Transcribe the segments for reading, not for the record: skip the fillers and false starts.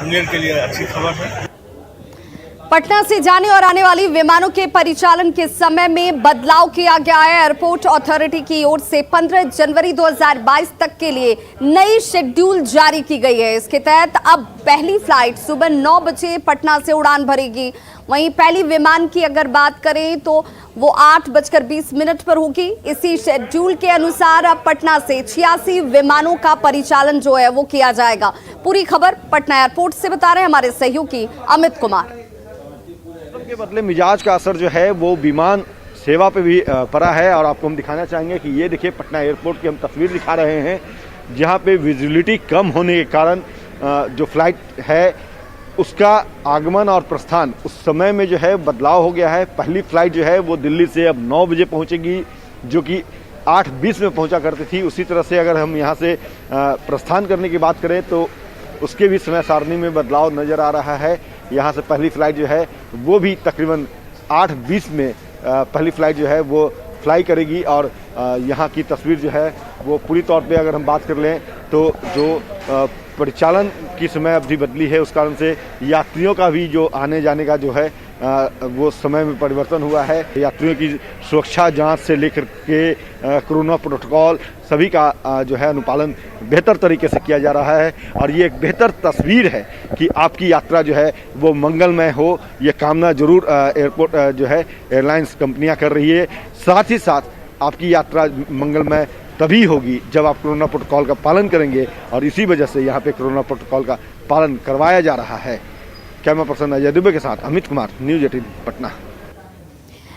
मुंगेर के लिए अच्छी खबर है। पटना से जाने और आने वाली विमानों के परिचालन के समय में बदलाव किया गया है। एयरपोर्ट अथॉरिटी की ओर से 15 जनवरी 2022 तक के लिए नई शेड्यूल जारी की गई है। इसके तहत अब पहली फ्लाइट सुबह 9 बजे पटना से उड़ान भरेगी। वहीं पहली विमान की अगर बात करें तो वो 8:20 पर होगी। इसी शेड्यूल के अनुसार अब पटना से 86 विमानों का परिचालन जो है वो किया जाएगा। पूरी खबर पटना एयरपोर्ट से बता रहे हैं हमारे सहयोगी अमित कुमार। के बदले मिजाज का असर जो है वो विमान सेवा पे भी पड़ा है और आपको हम दिखाना चाहेंगे कि ये देखिए पटना एयरपोर्ट की हम तस्वीर दिखा रहे हैं, जहाँ पे विजिबिलिटी कम होने के कारण जो फ्लाइट है उसका आगमन और प्रस्थान उस समय में जो है बदलाव हो गया है। पहली फ्लाइट जो है वो दिल्ली से अब 9 बजे पहुँचेगी, जो कि 8:20 में पहुँचा करती थी। उसी तरह से अगर हम यहाँ से प्रस्थान करने की बात करें तो उसके भी समय सारणी में बदलाव नज़र आ रहा है। यहाँ से पहली फ़्लाइट जो है वो भी तकरीबन 8:20 में पहली फ़्लाइट जो है वो फ्लाई करेगी। और यहाँ की तस्वीर जो है वो पूरी तौर पे अगर हम बात कर लें तो जो परिचालन की समय अवधि बदली है उस कारण से यात्रियों का भी जो आने जाने का जो है वो समय में परिवर्तन हुआ है। यात्रियों की सुरक्षा जांच से लेकर के कोरोना प्रोटोकॉल सभी का जो है अनुपालन बेहतर तरीके से किया जा रहा है और ये एक बेहतर तस्वीर है कि आपकी यात्रा जो है वो मंगलमय हो। ये कामना जरूर एयरपोर्ट जो है एयरलाइंस कंपनियां कर रही है। साथ ही साथ आपकी यात्रा मंगलमय तभी होगी जब आप कोरोना प्रोटोकॉल का पालन करेंगे और इसी वजह से यहाँ पे कोरोना प्रोटोकॉल का पालन करवाया जा रहा है। कैमरा पर्सन अजय दुबे के साथ अमित कुमार, न्यूज़ 18 पटना।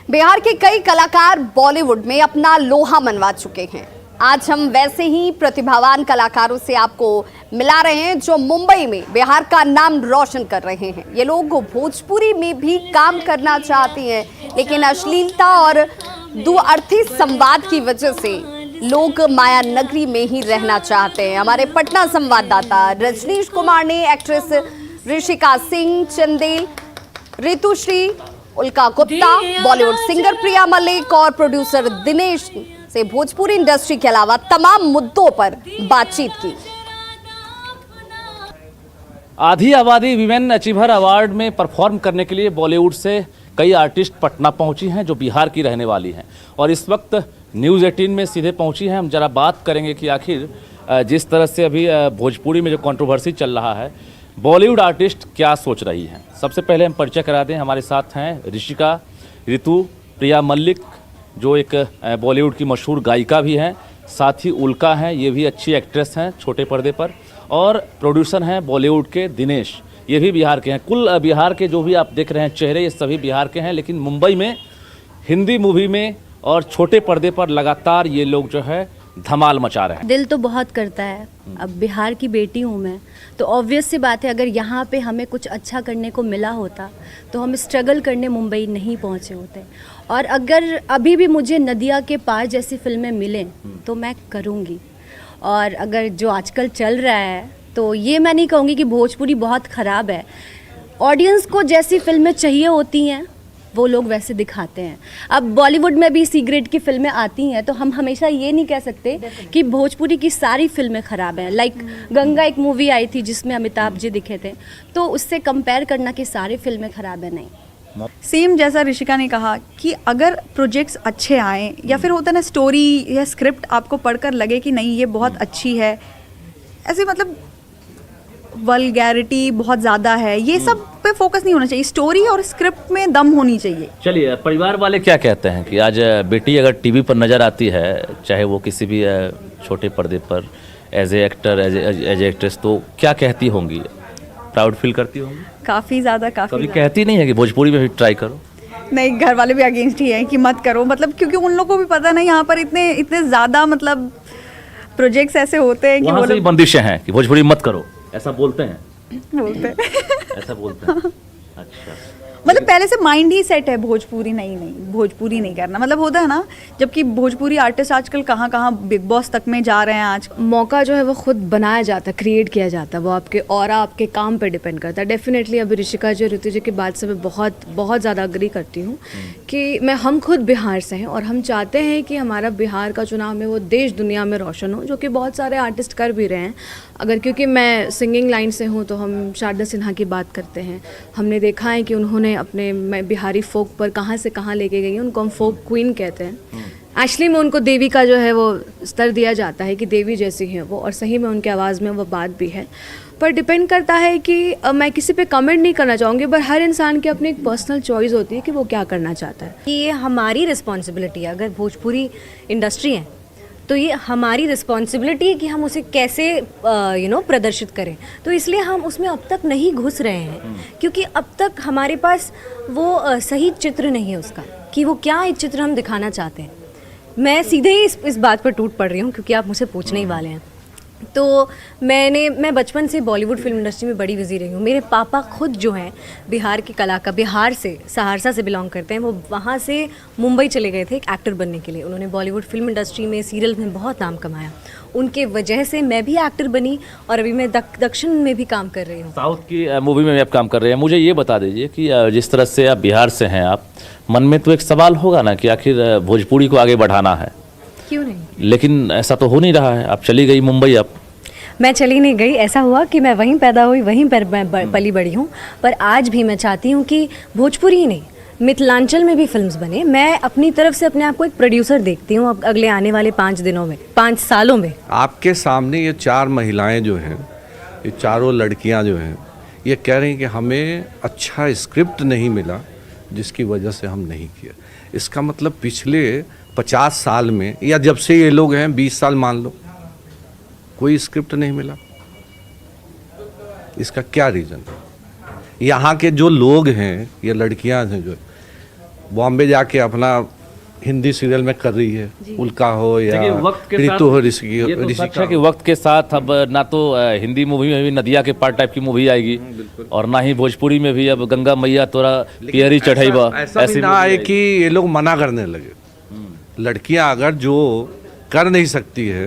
बिहार के कई कलाकार बॉलीवुड में अपना लोहा मनवा चुके हैं। आज हम वैसे ही प्रतिभावान कलाकारों से आपको मिला रहे हैं जो मुंबई में बिहार का नाम रोशन कर रहे हैं। ये लोग भोजपुरी में भी काम करना चाहते हैं, लेकिन अश्लीलता और दुअर्थी संवाद की वजह से लोग माया नगरी में ही रहना चाहते हैं। हमारे पटना संवाददाता रजनीश कुमार ने एक्ट्रेस ऋषिका सिंह, चंदेल, ऋतुश्री, उल्का गुप्ता, बॉलीवुड सिंगर प्रिया मलिक और प्रोड्यूसर दिनेश से भोजपुरी इंडस्ट्री के अलावा तमाम मुद्दों पर बातचीत की। आधी आबादी विमेन अचीवर अवार्ड में परफॉर्म करने के लिए बॉलीवुड से कई आर्टिस्ट पटना पहुंची हैं जो बिहार की रहने वाली हैं और इस वक्त न्यूज़ 18 में सीधे पहुंची हैं। हम जरा बात करेंगे कि आखिर जिस तरह से अभी भोजपुरी में जो कंट्रोवर्सी चल रहा है, बॉलीवुड आर्टिस्ट क्या सोच रही हैं। सबसे पहले हम परिचय करा दें, हमारे साथ हैं ऋषिका, ऋतु, प्रिया मलिक जो एक बॉलीवुड की मशहूर गायिका भी हैं, साथ ही उल्का हैं, ये भी अच्छी एक्ट्रेस हैं छोटे पर्दे पर, और प्रोड्यूसर हैं बॉलीवुड के दिनेश, ये भी बिहार के हैं। कुल बिहार के जो भी आप देख रहे हैं चेहरे ये सभी बिहार के हैं, लेकिन मुंबई में हिंदी मूवी में और छोटे पर्दे पर लगातार ये लोग जो है धमाल मचा रहे हैं। दिल तो बहुत करता है, अब बिहार की बेटी हूँ मैं, तो ऑब्वियस सी बात है अगर यहाँ पे हमें कुछ अच्छा करने को मिला होता तो हम स्ट्रगल करने मुंबई नहीं पहुँचे होते। और अगर अभी भी मुझे नदिया के पार जैसी फिल्में मिलें तो मैं करूँगी। और अगर जो आजकल चल रहा है तो ये मैं नहीं कहूँगी कि भोजपुरी बहुत ख़राब है। ऑडियंस को जैसी फिल्में चाहिए होती हैं वो लोग वैसे दिखाते हैं। अब बॉलीवुड में भी सी ग्रेड की फिल्में आती हैं तो हम हमेशा ये नहीं कह सकते कि भोजपुरी की सारी फिल्में ख़राब हैं। लाइक गंगा एक मूवी आई थी जिसमें अमिताभ जी दिखे थे, तो उससे कंपेयर करना कि सारी फिल्में ख़राब है, नहीं। सेम जैसा ऋषिका ने कहा कि अगर प्रोजेक्ट्स अच्छे आएँ या फिर होता है ना स्टोरी या स्क्रिप्ट आपको पढ़कर लगे कि नहीं ये बहुत अच्छी है, ऐसे मतलब वल्गैरिटी बहुत ज़्यादा है, ये सब पे फोकस नहीं होना चाहिए। स्टोरी और स्क्रिप्ट में दम होनी चाहिए। चलिए, परिवार वाले क्या कहते हैं कि आज बेटी अगर टीवी पर नज़र आती है, चाहे वो किसी भी छोटे पर्दे पर as a actor as a actress, तो क्या कहती होंगी? प्राउड फील करती होंगी? काफ़ी ज़्यादा। कभी कहती नहीं है कि भोजपुरी में भी ट्राई करो? नहीं, घर वाले भी अगेंस्ट ही हैं कि मत करो, मतलब क्योंकि उन लोगों को भी पता नहीं यहाँ पर इतने ज़्यादा मतलब प्रोजेक्ट्स ऐसे होते हैं कि वहाँ से बंदिशें हैं कि भोजपुरी मत करो, ऐसा बोलते हैं? ऐसा बोलते हैं। अच्छा, मतलब पहले से माइंड ही सेट है भोजपुरी भोजपुरी नहीं करना, मतलब होता है ना, जबकि भोजपुरी आर्टिस्ट आजकल कहाँ कहाँ बिग बॉस तक में जा रहे हैं। आज मौका जो है वो खुद बनाया जाता है, क्रिएट किया जाता है, वो आपके और आपके काम पे डिपेंड करता है। डेफिनेटली अभी ऋषिका जी, ऋतु जी की बात से मैं बहुत बहुत ज़्यादा अग्री करती हूँ कि हम खुद बिहार से हैं और हम चाहते हैं कि हमारा बिहार का चुनाव में वो देश दुनिया में रोशन हो, जो कि बहुत सारे आर्टिस्ट कर भी रहे हैं। अगर क्योंकि मैं सिंगिंग लाइन से हूँ तो हम शारदा सिन्हा की बात करते हैं, हमने देखा है कि उन्होंने अपने बिहारी फोक पर कहाँ से कहाँ लेके गई हैं, उनको हम फोक क्वीन कहते हैं। एक्चुअली में उनको देवी का जो है वो स्तर दिया जाता है कि देवी जैसी हैं वो, और सही में उनके आवाज़ में वो बात भी है। पर डिपेंड करता है कि मैं किसी पे कमेंट नहीं करना चाहूँगी, पर हर इंसान की अपनी एक पर्सनल चॉइस होती है कि वो क्या करना चाहता है। ये हमारी रिस्पॉन्सिबिलिटी है, अगर भोजपुरी इंडस्ट्री है तो ये हमारी रिस्पॉन्सिबिलिटी है कि हम उसे कैसे प्रदर्शित करें। तो इसलिए हम उसमें अब तक नहीं घुस रहे हैं, क्योंकि अब तक हमारे पास वो सही चित्र नहीं है उसका, कि वो क्या एक चित्र हम दिखाना चाहते हैं। मैं सीधे ही इस बात पर टूट पड़ रही हूँ, क्योंकि आप मुझसे पूछने ही वाले हैं। तो मैं बचपन से बॉलीवुड फिल्म इंडस्ट्री में बड़ी बिजी रही हूँ। मेरे पापा खुद जो हैं बिहार के कलाकार, बिहार से सहरसा से बिलोंग करते हैं। वो वहाँ से मुंबई चले गए थे एक एक्टर बनने के लिए। उन्होंने बॉलीवुड फिल्म इंडस्ट्री में, सीरियल में बहुत नाम कमाया। उनके वजह से मैं भी एक्टर बनी और अभी मैं दक्षिण में भी काम कर रही हूँ। साउथ की मूवी में भी आप काम कर रहे हैं। मुझे ये बता दीजिए कि जिस तरह से आप बिहार से हैं, आप मन में तो एक सवाल होगा ना कि आखिर भोजपुरी को आगे बढ़ाना है, क्यों नहीं? लेकिन ऐसा तो हो नहीं रहा है। आप चली गई मुंबई। अब मैं चली नहीं गई, ऐसा हुआ कि मैं वहीं पैदा हुई, वहीं पर मैं पली बड़ी हूँ। पर आज भी मैं चाहती हूँ कि भोजपुरी ही नहीं, मिथिलांचल में भी फिल्म्स बने। मैं अपनी तरफ से अपने आप को एक प्रोड्यूसर देखती हूँ अब अगले आने वाले 5 सालों में। आपके सामने ये 4 महिलाएं जो हैं, ये चारों लड़कियां जो हैं, ये कह रही हैं कि हमें अच्छा स्क्रिप्ट नहीं मिला, जिसकी वजह से हम नहीं किया। इसका मतलब पिछले 50 साल में, या जब से ये लोग हैं 20 साल मान लो, कोई स्क्रिप्ट नहीं मिला। इसका क्या रीज़न है? यहाँ के जो लोग हैं, ये लड़कियां हैं जो बॉम्बे जाके अपना हिंदी सीरियल में कर रही है, उल्का हो या ऋतु हो, ऋषिका के वक्त के साथ अब ना तो हिंदी मूवी में भी नदिया के पार्ट टाइप की मूवी आएगी, और ना ही भोजपुरी में भी अब गंगा मैया तोरा पियरी चढ़ाईबा। ऐसी ना आए कि ये लोग मना करने लगे। लड़कियां अगर जो कर नहीं सकती है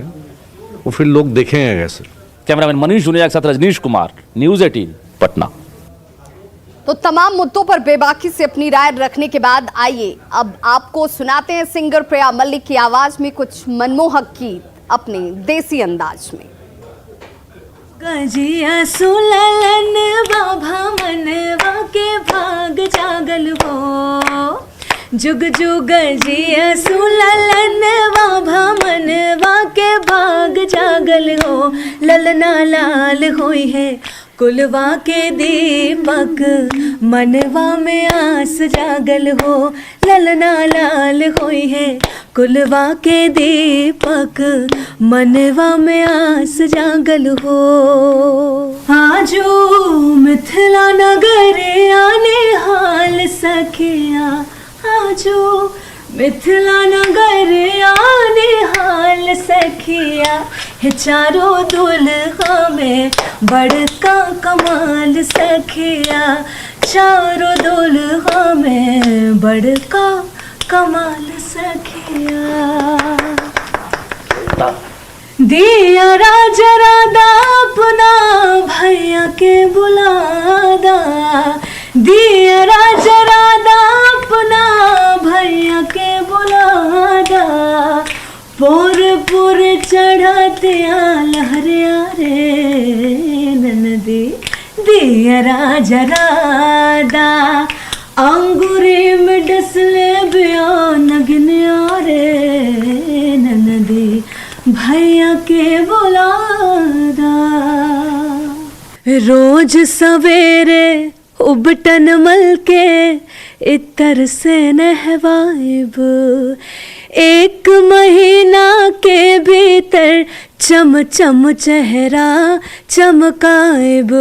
वो फिर लोग देखेंगे कैसे? कैमरामैन मनीष जुनिया के साथ रजनीश कुमार, न्यूज़ 18 पटना। तो तमाम मुद्दों पर बेबाकी से अपनी राय रखने के बाद आइए अब आपको सुनाते हैं सिंगर प्रिया मल्लिक की आवाज में कुछ मनमोहक गीत अपने देसी अंदाज में। गजिया सुललन बाभा मनवा के भाग जागल हो, जुग जुग जिया सुललन बाभा मनवा के भाग जागल हो। ललना लाल होई है कुलवा के दीपक, मनवा में आस जागल हो। ललना लाल होई है कुलवा के दीपक, मनवा में आस जागल हो। आजो मिथिला नगर आने हाल सखिया, आजो मिथिला नगर आने हाल सखिया, है चारों दुल्हा में बड़का कमाल सखिया, चारों दुल्हा में बड़का कमाल सखिया। दिया राजा राधा अपना भैया के बुलादा, दिया राजा राधा अपना भैया के बुलादा। पुर पुर चढ़ाते लहरिया रे ननदी, दिया राजा राधा अंगूरी में डसले बयान नगनिया रे ननदी, भैया के बुलादा। रोज सवेरे उबटन मल के इतर से नहवाइब, 1 महीना के भीतर चम चम चेहरा चमकाइब।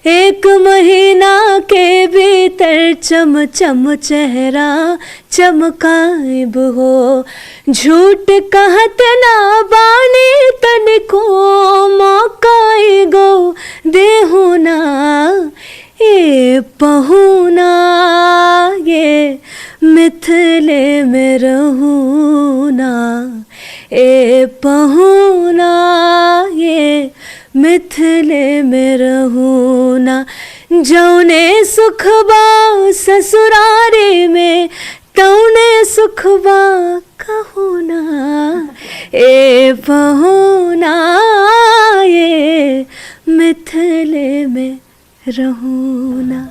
1 महीना के भीतर चम चम चेहरा चमकाइब हो। झूठ कहत ना बानी तनिको, मौकाई गो देहु ना ये पहुना ये मिथिले में रहूना, ए पहुना ये मिथिले में रहूना, जौने सुखबा ससुरारी में तौने सुखबा कहूना, ए पहुना ये मिथिले में रहूना।